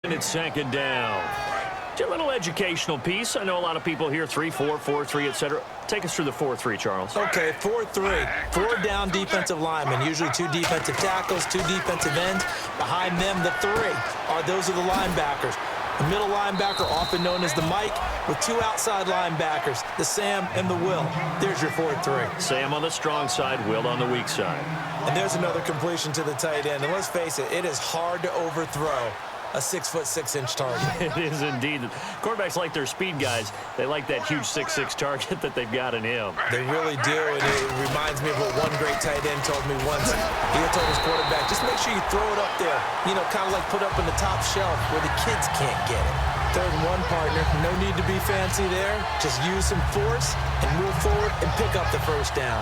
And it's second down. A little educational piece. I know a lot of people hear 3-4, 4-3, etc. Take us through the 4-3, Charles. Okay, 4-3. 4 down defensive linemen, usually 2 defensive tackles, 2 defensive ends. Behind them, the 3 those are the linebackers. The middle linebacker, often known as the Mike, with 2 outside linebackers, the Sam and the Will. There's your 4-3. Sam on the strong side, Will on the weak side. And there's another completion to the tight end. And let's face it, it is hard to overthrow a 6'6" target. It is indeed. Quarterbacks like their speed guys. They like that huge 6'6" target that they've got in him. They really do, and it reminds me of what one great tight end told me once. He told his quarterback, just make sure you throw it up there, kind of like put up in the top shelf where the kids can't get it. 3rd and 1, partner. No need to be fancy there. Just use some force and move forward and pick up the first down.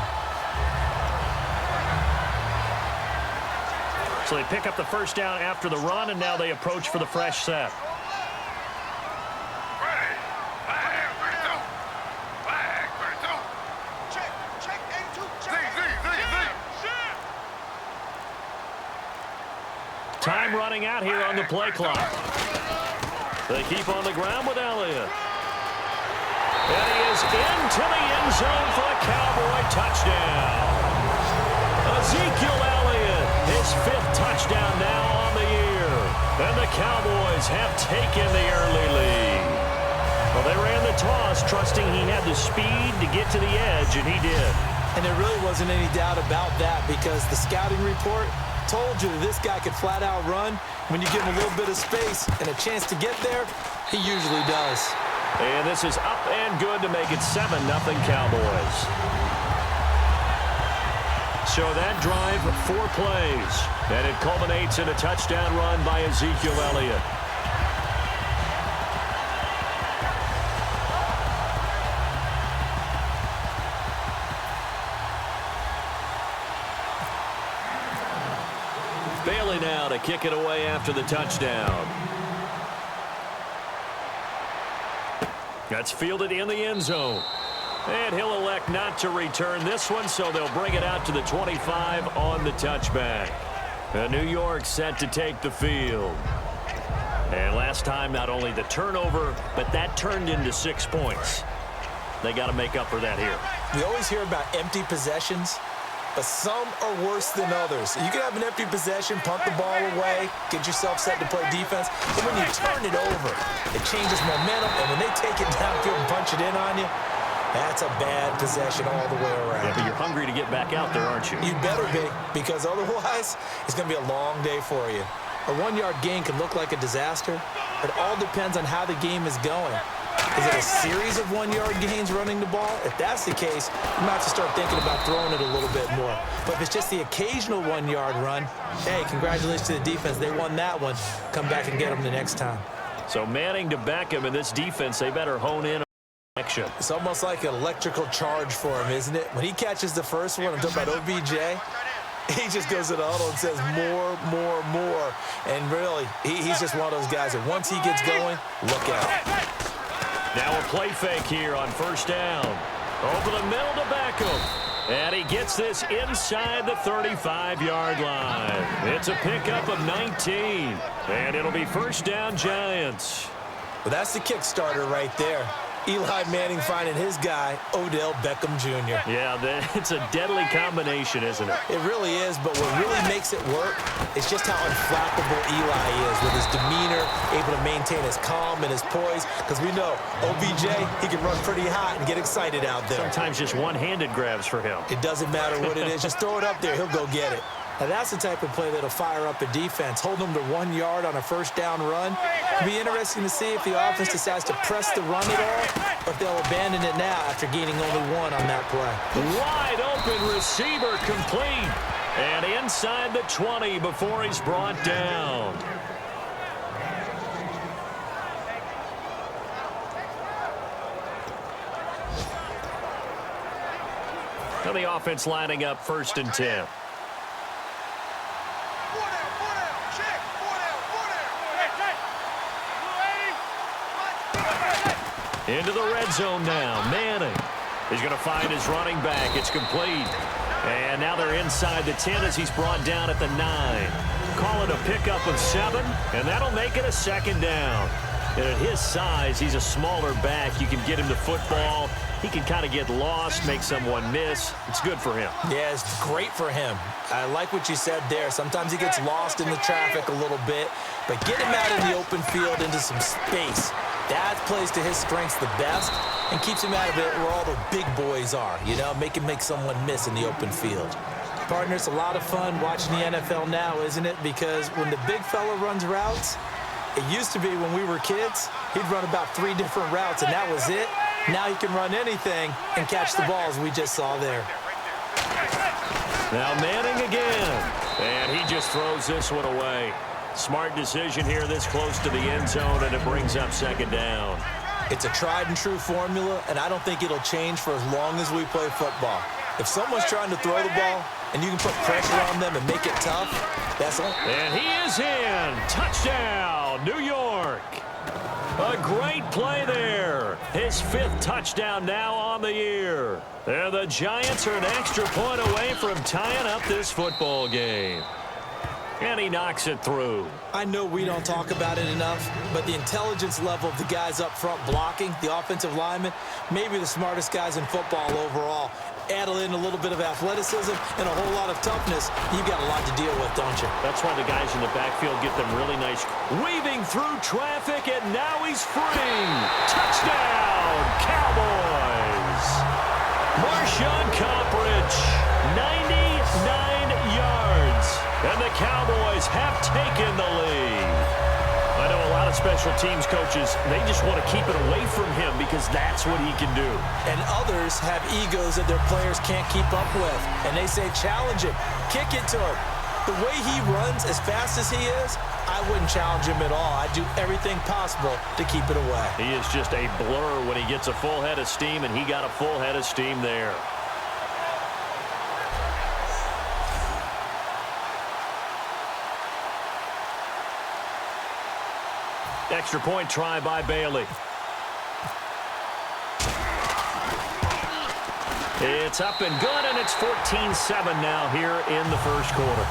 So they pick up the first down after the run, and now they approach for the fresh set. Time running out here on the play clock. They keep on the ground with Elliott. And he is into the end zone for a Cowboy touchdown. Ezekiel Elliott, his 5th touchdown now on the year. And the Cowboys have taken the early lead. Well, they ran the toss, trusting he had the speed to get to the edge, and he did. And there really wasn't any doubt about that because the scouting report told you that this guy could flat out run. When you give him a little bit of space and a chance to get there, he usually does. And this is up and good to make it 7-0 Cowboys. So that drive, 4 plays, and it culminates in a touchdown run by Ezekiel Elliott. Bailey now to kick it away after the touchdown. That's fielded in the end zone. And he'll elect not to return this one, so they'll bring it out to the 25 on the touchback. New York set to take the field. And last time, not only the turnover, but that turned into 6 points. They got to make up for that here. We always hear about empty possessions, but some are worse than others. You can have an empty possession, punt the ball away, get yourself set to play defense, but when you turn it over, it changes momentum, and when they take it downfield and punch it in on you, that's a bad possession all the way around. Yeah, but you're hungry to get back out there, aren't you? You better be, because otherwise, it's going to be a long day for you. A 1-yard gain can look like a disaster. It all depends on how the game is going. Is it a series of 1-yard gains running the ball? If that's the case, you might have to start thinking about throwing it a little bit more. But if it's just the occasional 1-yard run, hey, congratulations to the defense. They won that one. Come back and get them the next time. So Manning to Beckham in this defense, they better hone in. It's almost like an electrical charge for him, isn't it? When he catches the first one, I'm talking about OBJ, he just goes to the huddle and says more, more, more. And really, he's just one of those guys that once he gets going, look out. Now a play fake here on first down. Over the middle to Beckham. And he gets this inside the 35-yard line. It's a pickup of 19. And it'll be first down Giants. Well, that's the Kickstarter right there. Eli Manning finding his guy, Odell Beckham Jr. Yeah, it's a deadly combination, isn't it? It really is, but what really makes it work is just how unflappable Eli is with his demeanor, able to maintain his calm and his poise, because we know OBJ, he can run pretty hot and get excited out there. Sometimes just one-handed grabs for him. It doesn't matter what it is. Just throw it up there. He'll go get it. Now, that's the type of play that'll fire up a defense. Hold them to 1 yard on a first down run. It'll be interesting to see if the offense decides to press the run at all, or if they'll abandon it now after gaining only 1 on that play. Wide open receiver complete. And inside the 20 before he's brought down. Now the offense lining up 1st and 10. Into the red zone now. Manning. He's going to find his running back. It's complete. And now they're inside the 10 as he's brought down at the 9. call it a pickup of 7, and that'll make it a 2nd down. And at his size, he's a smaller back. You can get him the football. He can kind of get lost, make someone miss. It's good for him. Yeah, it's great for him. I like what you said there. Sometimes he gets lost in the traffic a little bit, but get him out in the open field into some space. That plays to his strengths the best and keeps him out of it where all the big boys are, you know, make someone miss in the open field. Partner, it's a lot of fun watching the NFL now, isn't it? Because when the big fella runs routes, it used to be when we were kids, he'd run about 3 different routes, and that was it. Now he can run anything and catch the balls we just saw there. Now Manning again, and he just throws this one away. Smart decision here this close to the end zone, and it brings up 2nd down. It's a tried-and-true formula, and I don't think it'll change for as long as we play football. If someone's trying to throw the ball and you can put pressure on them and make it tough, that's all. And he is in. Touchdown, New York. A great play there. His 5th touchdown now on the year. And the Giants are an extra point away from tying up this football game. And he knocks it through. I know we don't talk about it enough, but the intelligence level of the guys up front blocking, the offensive linemen, maybe the smartest guys in football overall. Add in a little bit of athleticism and a whole lot of toughness. You've got a lot to deal with, don't you? That's why the guys in the backfield get them really nice. Weaving through traffic, and now he's free. Touchdown, Cowboys. Marshawn Coppridge, 99 yards. And the Cowboys have taken the lead. I know a lot of special teams coaches, they just want to keep it away from him because that's what he can do. And others have egos that their players can't keep up with. And they say, challenge him, kick it to him. The way he runs as fast as he is, I wouldn't challenge him at all. I'd do everything possible to keep it away. He is just a blur when he gets a full head of steam, and he got a full head of steam there. Extra point try by Bailey. It's up and good, and it's 14-7 now here in the first quarter.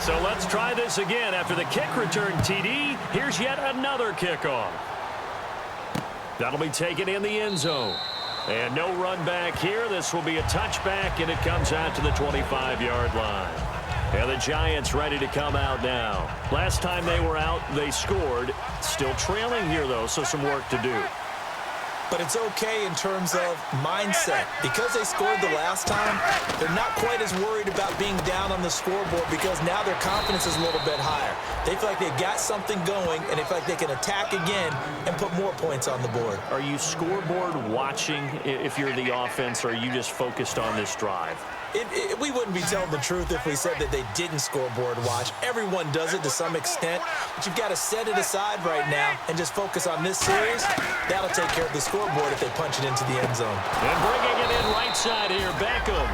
So let's try this again. After the kick return TD, here's yet another kickoff. That'll be taken in the end zone. And no run back here. This will be a touchback, and it comes out to the 25-yard line. And the Giants ready to come out now. Last time they were out, they scored. Still trailing here, though, so some work to do. But it's okay in terms of mindset. Because they scored the last time, they're not quite as worried about being down on the scoreboard because now their confidence is a little bit higher. They feel like they've got something going, and they feel like they can attack again and put more points on the board. Are you scoreboard watching if you're the offense, or are you just focused on this drive? We wouldn't be telling the truth if we said that they didn't scoreboard watch. Everyone does it to some extent, but you've got to set it aside right now and just focus on this series. That'll take care of the scoreboard if they punch it into the end zone. And bringing it in right side here, Beckham.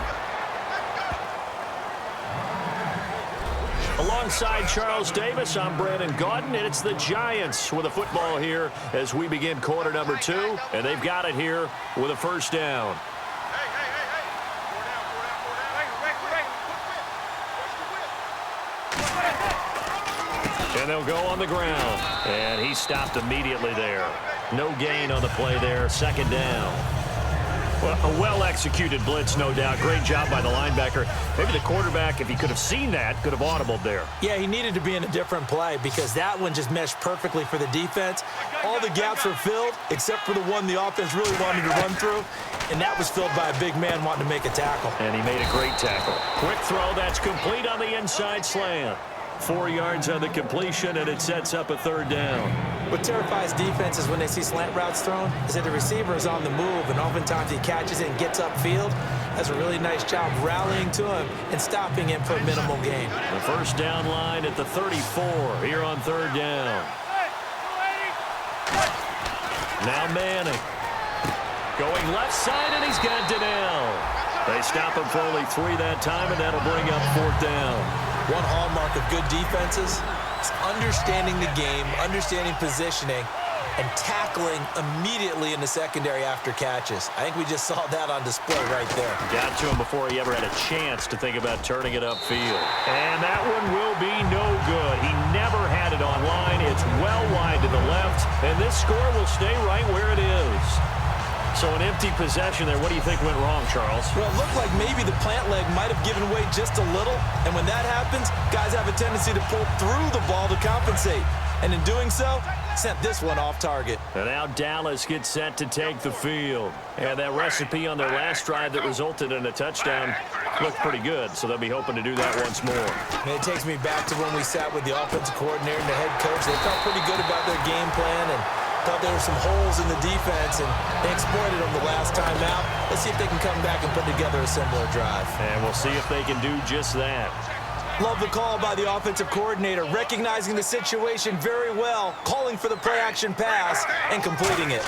Alongside Charles Davis, I'm Brandon Gaudin, and it's the Giants with a football here as we begin quarter number 2, and they've got it here with a first down. And they'll go on the ground. And he stopped immediately there. No gain on the play there. Second down. Well, a well-executed blitz, no doubt. Great job by the linebacker. Maybe the quarterback, if he could have seen that, could have audibled there. Yeah, he needed to be in a different play because that one just meshed perfectly for the defense. All the gaps were filled except for the one the offense really wanted to run through, and that was filled by a big man wanting to make a tackle. And he made a great tackle. Quick throw, that's complete on the inside slant. 4 yards on the completion, and it sets up a third down. What terrifies defenses when they see slant routes thrown is that the receiver is on the move, and oftentimes he catches it and gets upfield. Does a really nice job rallying to him and stopping him for a minimal gain. The first down line at the 34 here on third down. Now Manning. Going left side, and he's got Donnell. They stop him for only 3 that time, and that'll bring up fourth down. One hallmark of good defenses is understanding the game, understanding positioning, and tackling immediately in the secondary after catches. I think we just saw that on display right there. Got to him before he ever had a chance to think about turning it upfield. And that one will be no good. He never had it on line. It's well wide to the left, and this score will stay right where it is. So an empty possession there. What do you think went wrong, Charles? Well, it looked like maybe the plant leg might have given way just a little, and when that happens, guys have a tendency to pull through the ball to compensate. And in doing so, sent this one off target. And now Dallas gets set to take the field. And that recipe on their last drive that resulted in a touchdown looked pretty good, so they'll be hoping to do that once more. And it takes me back to when we sat with the offensive coordinator and the head coach. They felt pretty good about their game plan and thought there were some holes in the defense, and they exploited them the last time out. Let's see if they can come back and put together a similar drive. And we'll see if they can do just that. Love the call by the offensive coordinator, recognizing the situation very well, calling for the play-action pass, and completing it.